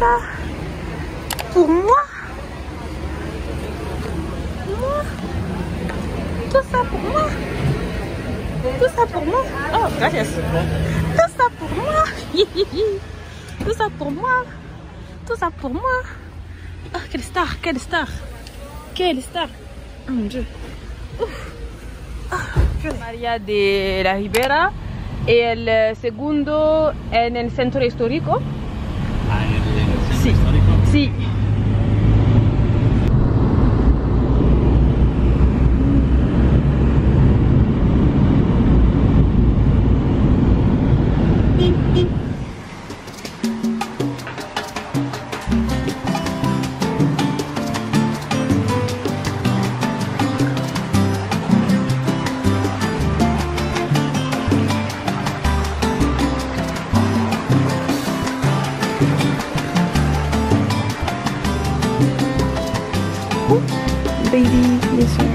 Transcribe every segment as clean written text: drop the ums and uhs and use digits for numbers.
ça pour moi. Tout ça pour moi. Tout ça pour moi. Oh, gracias. Tout ça pour moi. Tout ça pour moi. Tout ça pour moi. Oh, quelle star, quelle star. Quelle star. Oh mon Dieu. María de la Ribera. Y el segundo en el centro histórico. Ah, en el centro Sí. histórico. Sí. Baby, listen.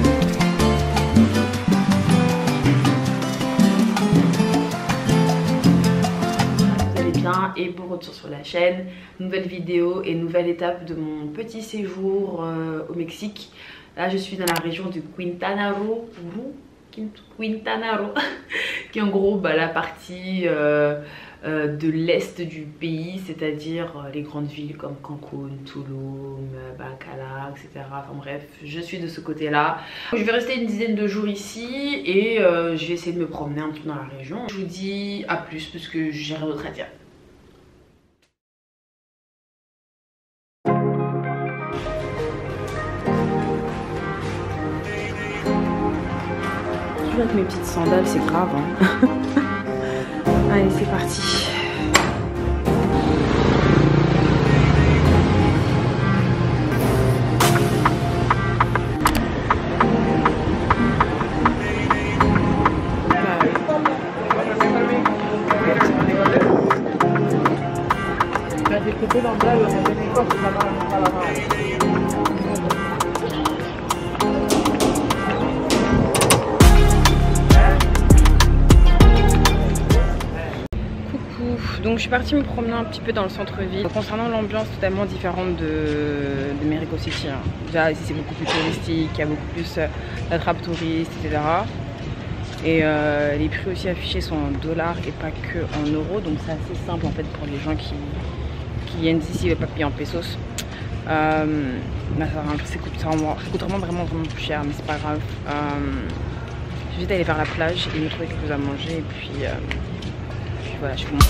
Vous allez bien et bon retour sur la chaîne. Nouvelle vidéo et nouvelle étape de mon petit séjour au Mexique. Là je suis dans la région de Quintana Roo, qui est en gros la partie de l'est du pays, c'est-à-dire les grandes villes comme Cancun, Tulum, Bacalar, etc. Enfin bref, je suis de ce côté-là. Je vais rester une dizaine de jours ici et je vais essayer de me promener un peu dans la région. Je vous dis à plus parce que j'ai rien d'autre à dire. Toujours avec mes petites sandales, c'est grave hein. Allez, c'est parti. Donc je suis partie me promener un petit peu dans le centre-ville. Concernant l'ambiance totalement différente de Mexico City. Hein. Déjà ici c'est beaucoup plus touristique, il y a beaucoup plus d'attrapes touristes, etc. Et les prix aussi affichés sont en dollars et pas que en euros. Donc c'est assez simple en fait pour les gens qui viennent ici et pas payer en pesos. Ça coûte vraiment plus cher, mais c'est pas grave. Je vais juste aller vers la plage et me trouver quelque chose à manger et puis voilà, je vous montre.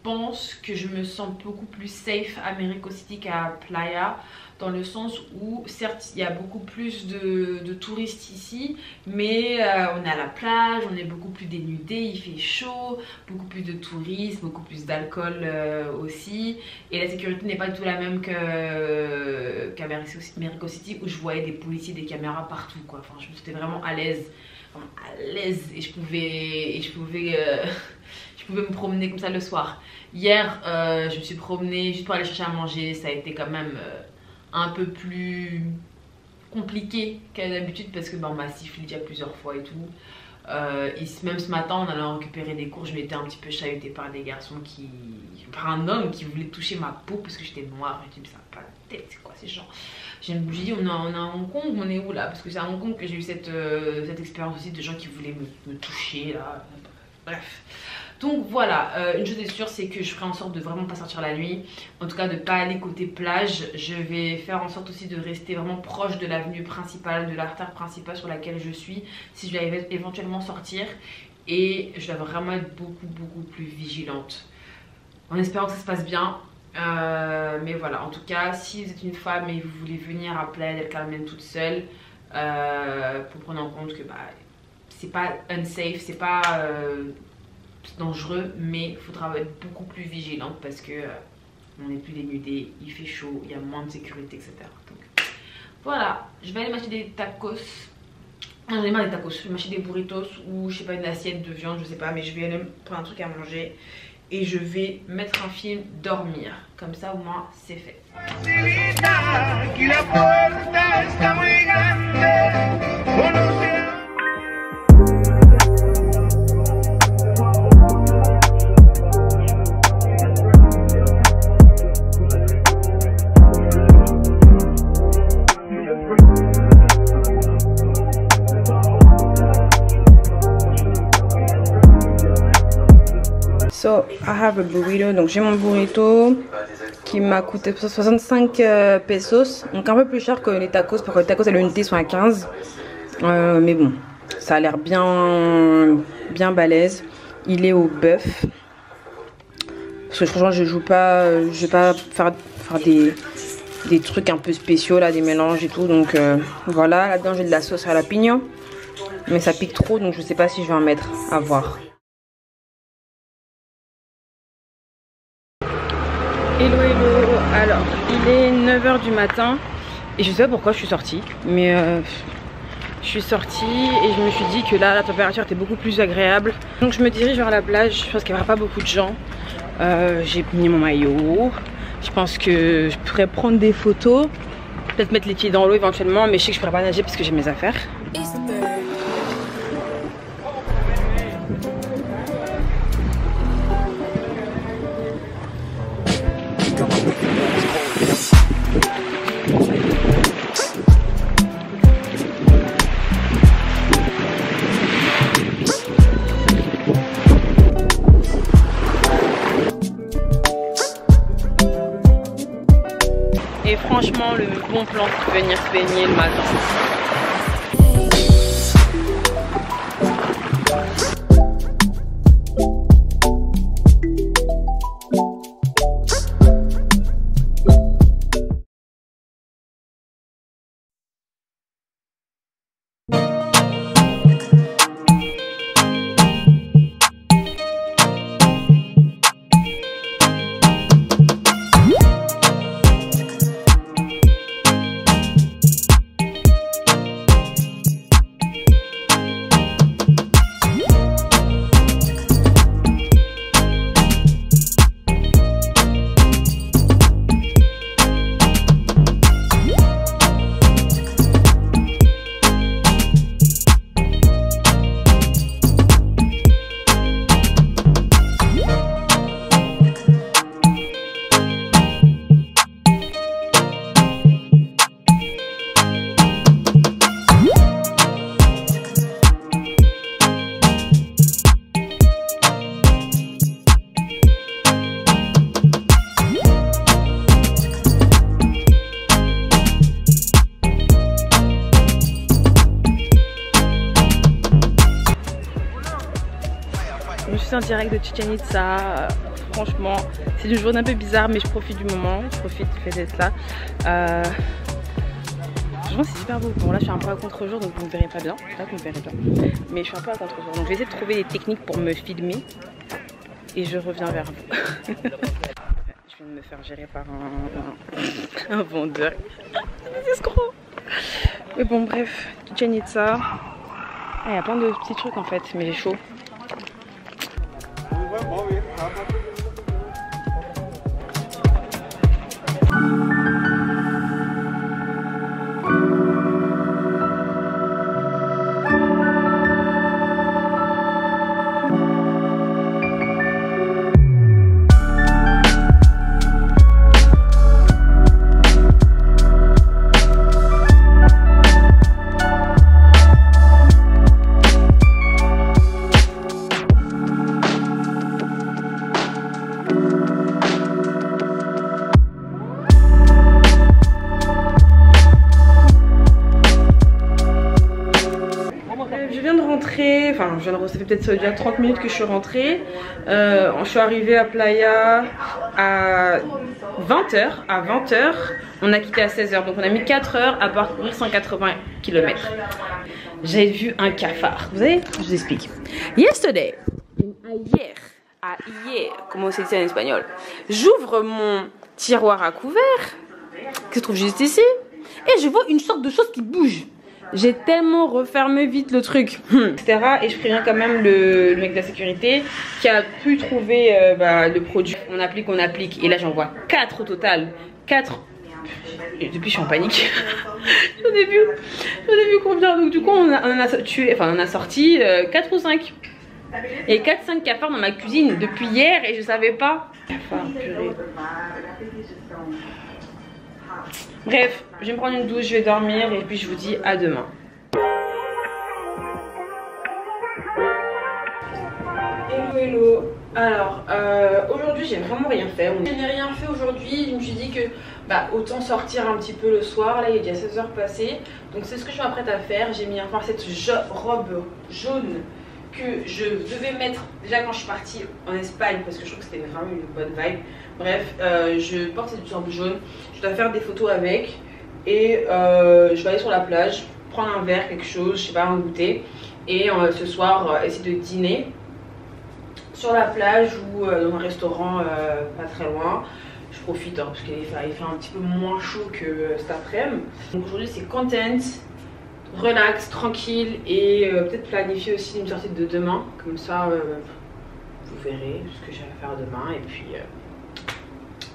pense que je me sens beaucoup plus safe à Mexico City qu'à Playa, dans le sens où certes il y a beaucoup plus de touristes ici, mais on est à la plage, on est beaucoup plus dénudé, il fait chaud, beaucoup plus de touristes, beaucoup plus d'alcool aussi, et la sécurité n'est pas du tout la même qu'à Mexico City, où je voyais des policiers, des caméras partout quoi. Enfin, je me sentais vraiment à l'aise, et je pouvais je pouvais me promener comme ça le soir. Hier je me suis promenée juste pour aller chercher à manger, ça a été quand même un peu plus compliqué qu'à d'habitude parce que on m'a sifflé déjà plusieurs fois et tout. Même ce matin en allant récupérer des cours, je m'étais un petit peu chahutée par des garçons par un homme qui voulait toucher ma peau parce que j'étais noire. Je me dis mais ça n'a pas la tête, c'est quoi ces gens? Je me dis on est à Hong Kong, on est où là? Parce que c'est à Hong Kong que j'ai eu cette expérience aussi de gens qui voulaient me toucher là. Bref. Donc voilà, une chose est sûre, c'est que je ferai en sorte de vraiment pas sortir la nuit. En tout cas de pas aller côté plage. Je vais faire en sorte aussi de rester vraiment proche de l'avenue principale, de l'artère principale sur laquelle je suis, si je dois éventuellement sortir. Et je dois vraiment être beaucoup plus vigilante, en espérant que ça se passe bien. Mais voilà, en tout cas, si vous êtes une femme et vous voulez venir à Playa del Carmen toute seule, pour prendre en compte que c'est pas unsafe, c'est pas dangereux, mais il faudra être beaucoup plus vigilante parce que on n'est plus dénudé, il fait chaud, il y a moins de sécurité, etc. Donc voilà, je vais aller m'acheter des tacos. J'en ai marre des tacos, je vais m'acheter des burritos ou je sais pas, une assiette de viande, je sais pas, mais je vais aller prendre un truc à manger et je vais mettre un film, dormir, comme ça au moins c'est fait. So, I have a burrito. Donc j'ai mon burrito qui m'a coûté 65 pesos. Donc un peu plus cher que les tacos parce que les tacos à l'unité sont à 15. Mais bon, ça a l'air bien balèze. Il est au bœuf. Parce que franchement je vais pas faire des trucs un peu spéciaux là, des mélanges et tout. Donc voilà, là-dedans j'ai de la sauce à la pignon. Mais ça pique trop donc je sais pas si je vais en mettre, à voir. Hello hello, alors il est 9 h du matin et je sais pas pourquoi je suis sortie, mais je suis sortie et je me suis dit que là la température était beaucoup plus agréable. Donc je me dirige vers la plage, je pense qu'il n'y aura pas beaucoup de gens. J'ai mis mon maillot, je pense que je pourrais prendre des photos, peut-être mettre les pieds dans l'eau éventuellement, mais je sais que je pourrais pas nager parce que j'ai mes affaires. Et franchement, le bon plan pour venir se baigner le matin. suis en direct de Chichen Itza. Franchement, c'est une journée un peu bizarre, mais je profite du moment. Je profite du fait d'être là. Franchement, c'est super beau. Bon, là, je suis un peu à contre-jour, donc vous ne me verrez pas bien. Je sais pas que vous me verrez bien. Mais je suis un peu à contre-jour. Donc, je vais essayer de trouver des techniques pour me filmer. Et je reviens vers vous. Je viens de me faire gérer par un vendeur. C'est escroc. Mais bon, bref. Chichen Itza. Il y a plein de petits trucs en fait, mais j'ai chaud. Enfin, ça fait peut-être déjà 30 minutes que je suis rentrée. Je suis arrivée à Playa à 20h. À 20h, on a quitté à 16h. Donc on a mis 4 heures à parcourir 180 km. J'ai vu un cafard. Vous savez, je vous explique. Yesterday, hier, comment c'est dit en espagnol? J'ouvre mon tiroir à couvert, qui se trouve juste ici, et je vois une sorte de chose qui bouge. J'ai tellement refermé vite le truc, etc. Et je préviens quand même le mec de la sécurité qui a pu trouver le produit. On applique. Et là, j'en vois 4 au total. 4. Et depuis, je suis en panique. Au début combien? Donc, du coup, on a sorti 4 ou 5. Et 4-5 cafards dans ma cuisine depuis hier et je savais pas. Cafard, purée. Bref, je vais me prendre une douche, je vais dormir et puis je vous dis à demain. Hello. Alors, aujourd'hui j'ai vraiment rien fait. Je n'ai rien fait aujourd'hui, je me suis dit que autant sortir un petit peu le soir. Là il est déjà 16h passées. Donc c'est ce que je m'apprête à faire. J'ai mis enfin cette robe jaune que je devais mettre déjà quand je suis partie en Espagne parce que je trouve que c'était vraiment une bonne vibe. Bref, je porte cette robe jaune, je dois faire des photos avec et je vais aller sur la plage, prendre un verre, quelque chose, je sais pas, un goûter et ce soir essayer de dîner sur la plage ou dans un restaurant pas très loin. Je profite parce qu'il fait un petit peu moins chaud que cet après-midi. Donc aujourd'hui c'est content, relax, tranquille et peut-être planifier aussi une sortie de demain. Comme ça, vous verrez ce que j'ai à faire demain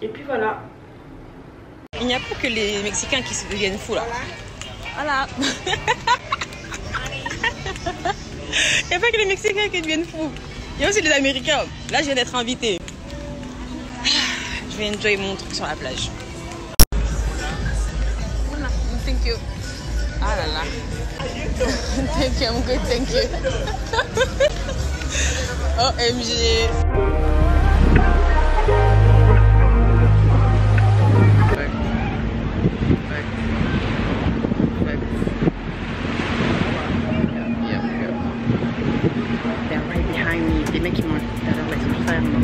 et puis voilà. Il n'y a pas que les Mexicains qui se deviennent fous là. Voilà. Il n'y a pas que les Mexicains qui deviennent fous. Il y a aussi les Américains. Là, je viens d'être invitée. Je vais enjoy mon truc sur la plage. Thank you. Ah là là. Thank you, I'm good, thank you. OMG. They're right behind me. Des mecs qui m'ont tout à l'heure, là, c'est frère, moi.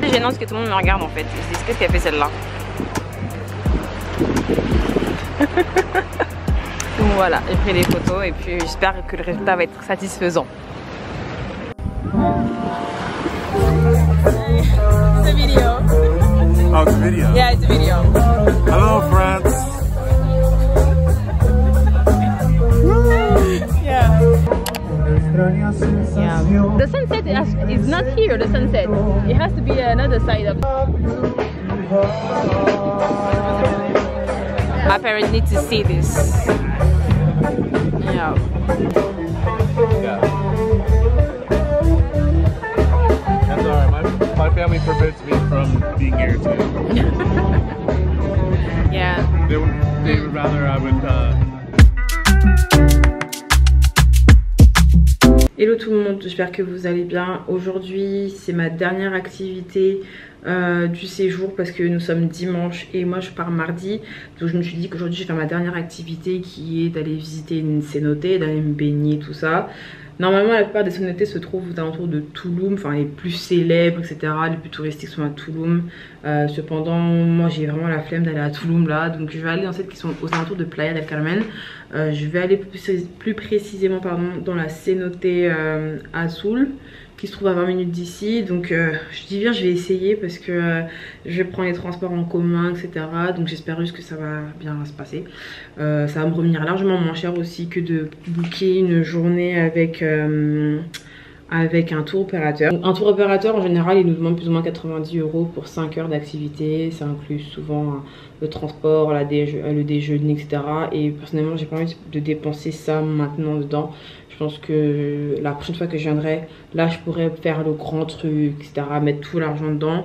C'est gênant parce que tout le monde me regarde en fait. C'est ce qui a fait celle-là. Donc voilà, j'ai pris des photos et puis j'espère que le résultat va être satisfaisant. It's a video. Oh, it's a video? Yeah, it's a video. Hello, friends. Yeah. Yeah. The sunset is not here, the sunset. It has to be another side of it. My parents need to see this. Yeah. That's alright. My family forbids me from being here too. Yeah. They would rather I would Hello tout le monde, j'espère que vous allez bien. Aujourd'hui c'est ma dernière activité du séjour parce que nous sommes dimanche et moi je pars mardi. Donc je me suis dit qu'aujourd'hui je vais faire ma dernière activité qui est d'aller visiter une cénote, d'aller me baigner, tout ça. Normalement la plupart des cénotes se trouvent aux alentours de Tulum, enfin les plus célèbres etc, les plus touristiques sont à Tulum. Cependant moi j'ai vraiment la flemme d'aller à Tulum là, donc je vais aller dans celles qui sont aux alentours de Playa del Carmen. Je vais aller plus précisément dans la cénote Azul qui se trouve à 20 minutes d'ici. Donc je dis bien je vais essayer parce que je vais prendre les transports en commun etc. Donc j'espère juste que ça va bien se passer. Ça va me revenir largement moins cher aussi que de booker une journée avec un tour opérateur. Un tour opérateur en général il nous demande plus ou moins 90 € pour 5 heures d'activité. Ça inclut souvent le transport, le déjeuner etc. Et personnellement j'ai pas envie de dépenser ça maintenant dedans. Je pense que la prochaine fois que je viendrai, là je pourrais faire le grand truc etc, mettre tout l'argent dedans.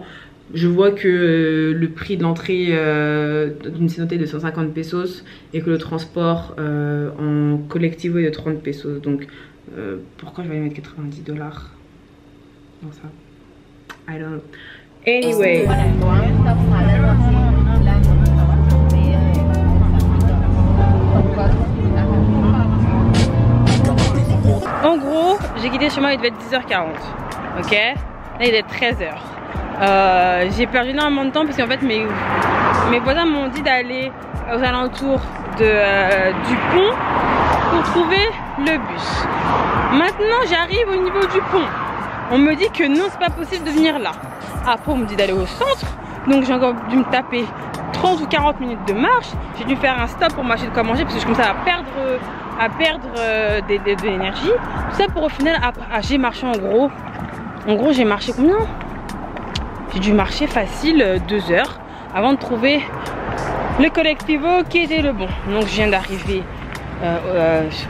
Je vois que le prix de l'entrée d'une cénote est de 150 pesos et que le transport en collectivo est de 30 pesos. Donc pourquoi je vais aller mettre 90 $ dans ça? I don't know. Anyway. En gros, j'ai quitté chez moi, il devait être 10h40. Ok? Là il est 13h. J'ai perdu énormément de temps parce qu'en fait mes voisins m'ont dit d'aller aux alentours du pont pour trouver le bus. Maintenant j'arrive au niveau du pont. On me dit que non, c'est pas possible de venir là. Après on me dit d'aller au centre. Donc j'ai encore dû me taper 30 ou 40 minutes de marche. J'ai dû faire un stop pour m'acheter de quoi manger parce que je commençais à perdre de l'énergie. Tout ça pour au final, j'ai marché en gros. En gros j'ai marché combien? J'ai dû marcher facile 2 heures avant de trouver le collectivo qui était le bon. Donc je viens d'arriver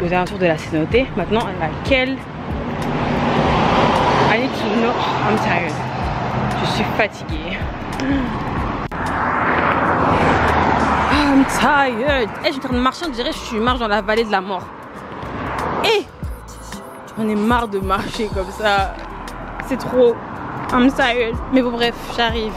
aux alentours de la cénote. Maintenant à laquelle I need to know. I'm tired. Je suis fatiguée. I'm tired. Je suis en train de marcher, on dirait que je marche dans la vallée de la mort. J'en ai marre de marcher comme ça. C'est trop. I'm tired. Mais bon bref, j'arrive.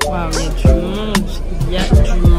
Waouh, il y a du monde. Il y a du monde.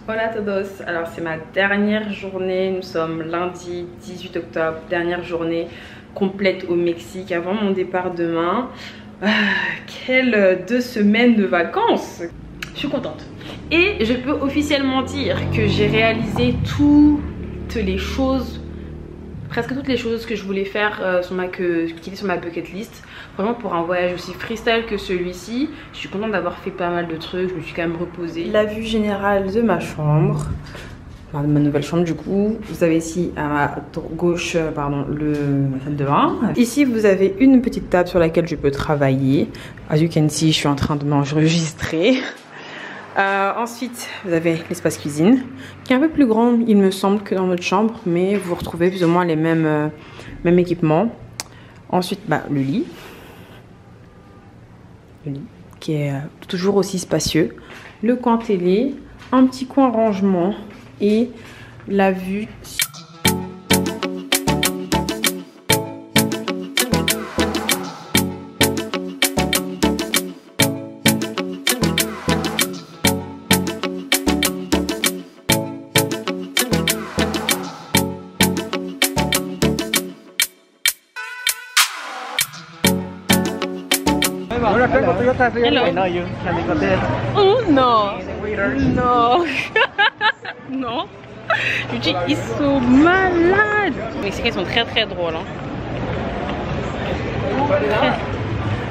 Hola a todos, alors c'est ma dernière journée, nous sommes lundi 18 octobre, dernière journée complète au Mexique avant mon départ demain. Quelle 2 semaines de vacances! Je suis contente. Et je peux officiellement dire que j'ai réalisé toutes les choses, presque toutes les choses que je voulais faire qui étaient sur ma bucket list. Vraiment pour un voyage aussi freestyle que celui-ci, je suis contente d'avoir fait pas mal de trucs, je me suis quand même reposée. La vue générale de ma chambre, enfin, de ma nouvelle chambre du coup. Vous avez ici à ma gauche, pardon, ma salle de bain. Ici vous avez une petite table sur laquelle je peux travailler. As you can see, je suis en train de m'enregistrer. Ensuite vous avez l'espace cuisine qui est un peu plus grand il me semble que dans notre chambre, mais vous retrouvez plus ou moins les mêmes équipements. Ensuite le lit qui est toujours aussi spacieux, le coin télé, un petit coin rangement et la vue. Hello. I know you. Can we go there? Oh no. No. No. Je dis, ils sont malades. Les Mexicains sont très très drôles. Hein.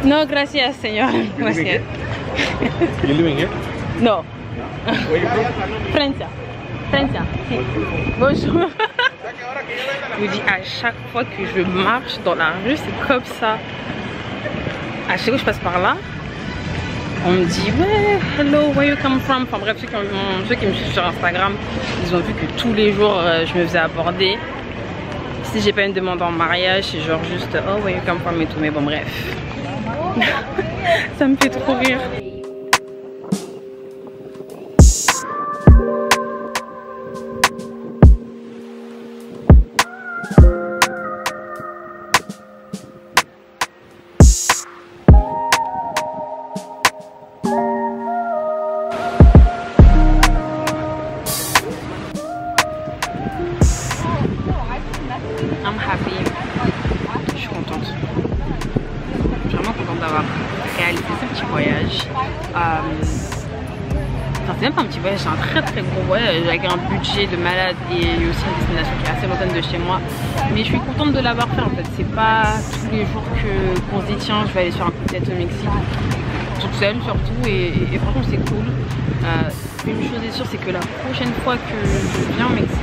No, gracias, señor. Gracias. You living here? No. Where you from? Francia. Francia. Si. Bonjour. Je vous dis, à chaque fois que je marche dans la rue, c'est comme ça. À chaque fois que je passe par là, on me dit ouais, hello, where you come from? Enfin bref, ceux qui me suivent sur Instagram, ils ont vu que tous les jours je me faisais aborder. Si j'ai pas une demande en mariage, c'est genre juste oh, where you come from et tout, mais bon bref. Ça me fait trop rire. I'm happy. Je suis contente. Je suis vraiment contente d'avoir réalisé ce petit voyage. Enfin, c'est même pas un petit voyage, c'est un très très gros voyage avec un budget de malade et aussi une destination qui est assez lointaine de chez moi. Mais je suis contente de l'avoir fait en fait. C'est pas tous les jours qu'on se dit tiens, je vais aller sur un coup de tête au Mexique. Toute seule surtout et franchement c'est cool. Une chose est sûre, c'est que la prochaine fois que je viens au Mexique,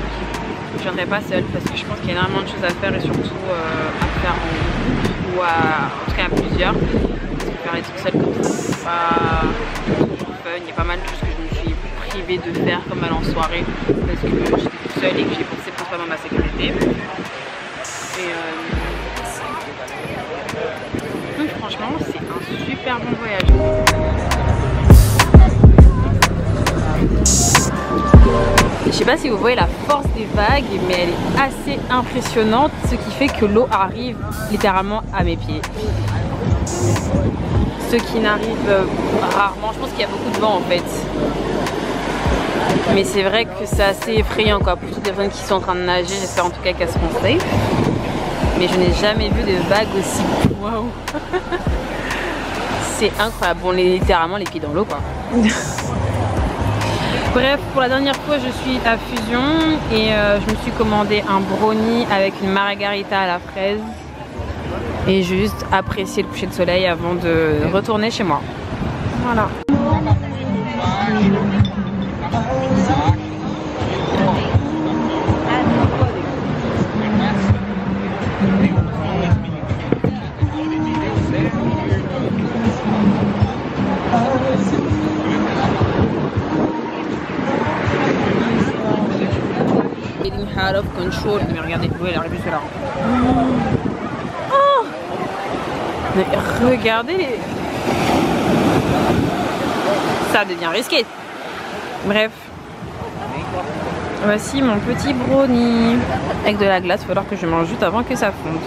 je ne viendrai pas seule parce que je pense qu'il y a énormément de choses à faire et surtout à faire en groupe ou en tout cas à plusieurs. Parce que faire les trucs seule comme ça, c'est pas toujours fun. Il y a pas mal de choses que je me suis privée de faire comme aller en soirée parce que j'étais toute seule et que j'ai pensé principalement à ma sécurité. Et donc franchement c'est un super bon voyage. Je sais pas si vous voyez la force des vagues, mais elle est assez impressionnante, ce qui fait que l'eau arrive littéralement à mes pieds. Ce qui n'arrive rarement, je pense qu'il y a beaucoup de vent en fait. Mais c'est vrai que c'est assez effrayant quoi, pour toutes les personnes qui sont en train de nager, j'espère en tout cas qu'elles seront safe. Mais je n'ai jamais vu de vagues aussi. Waouh. C'est incroyable, on est littéralement les pieds dans l'eau quoi. Bref, pour la dernière fois, je suis à Fusion et je me suis commandé un brownie avec une margarita à la fraise et juste apprécier le coucher de soleil avant de retourner chez moi. Voilà. Out of control. Mais regardez, oui, elle arrive jusque là. Oh, mais regardez les... Ça devient risqué. Bref. Voici mon petit brownie. Avec de la glace, il va falloir que je mange juste avant que ça fonde.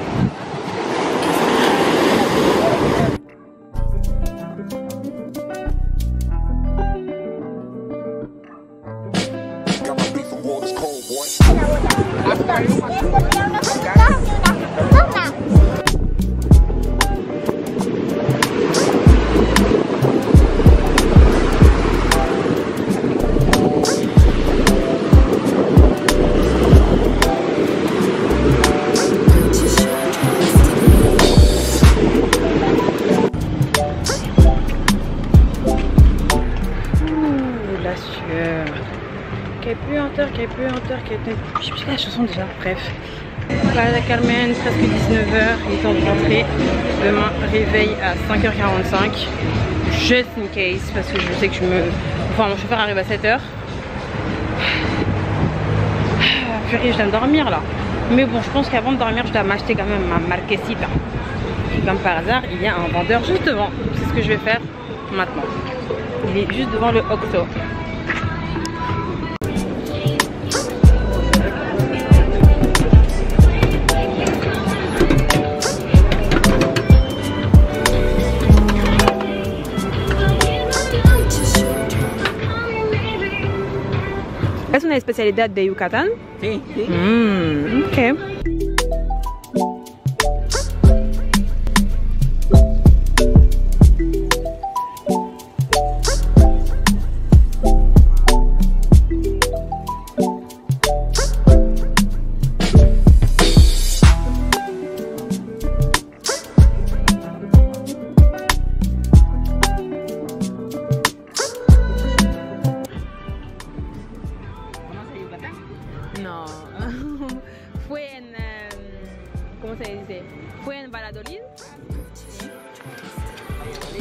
Je sais plus la chanson déjà, bref. Playa del Carmen, presque 19h, il est temps de rentrer. Demain, réveil à 5h45. Just in case, parce que je sais que mon chauffeur arrive à 7h. Purée, je dois me dormir là. Mais bon, je pense qu'avant de dormir, je dois m'acheter quand même ma marquesita. Et comme par hasard, il y a un vendeur juste devant. C'est ce que je vais faire maintenant. Il est juste devant le Oxxo. ¿Es una especialidad de Yucatán? Sí, sí. Ok.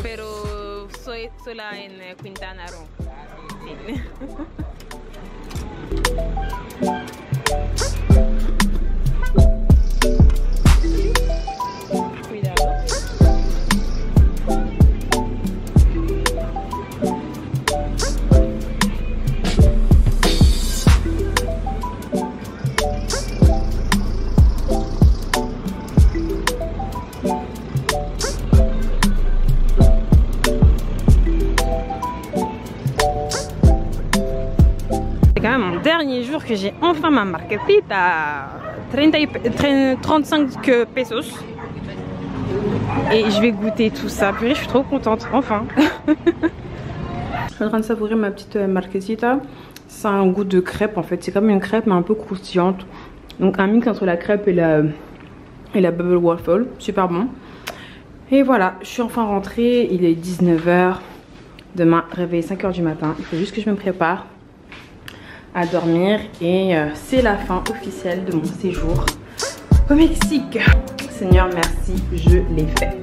Pero soy sola en Quintana Roo. Sí. Cuidado. C'est quand même mon dernier jour que j'ai enfin ma marquesita, 35 pesos. Et je vais goûter tout ça. Purée, je suis trop contente, enfin. Je suis en train de savourer ma petite marquesita. C'est un goût de crêpe en fait. C'est comme une crêpe mais un peu croustillante. Donc un mix entre la crêpe et la bubble waffle. Super bon. Et voilà, je suis enfin rentrée. Il est 19 h. Demain, réveil 5 h du matin. Il faut juste que je me prépare à dormir. Et c'est la fin officielle de mon séjour au Mexique. Seigneur, merci, je l'ai fait.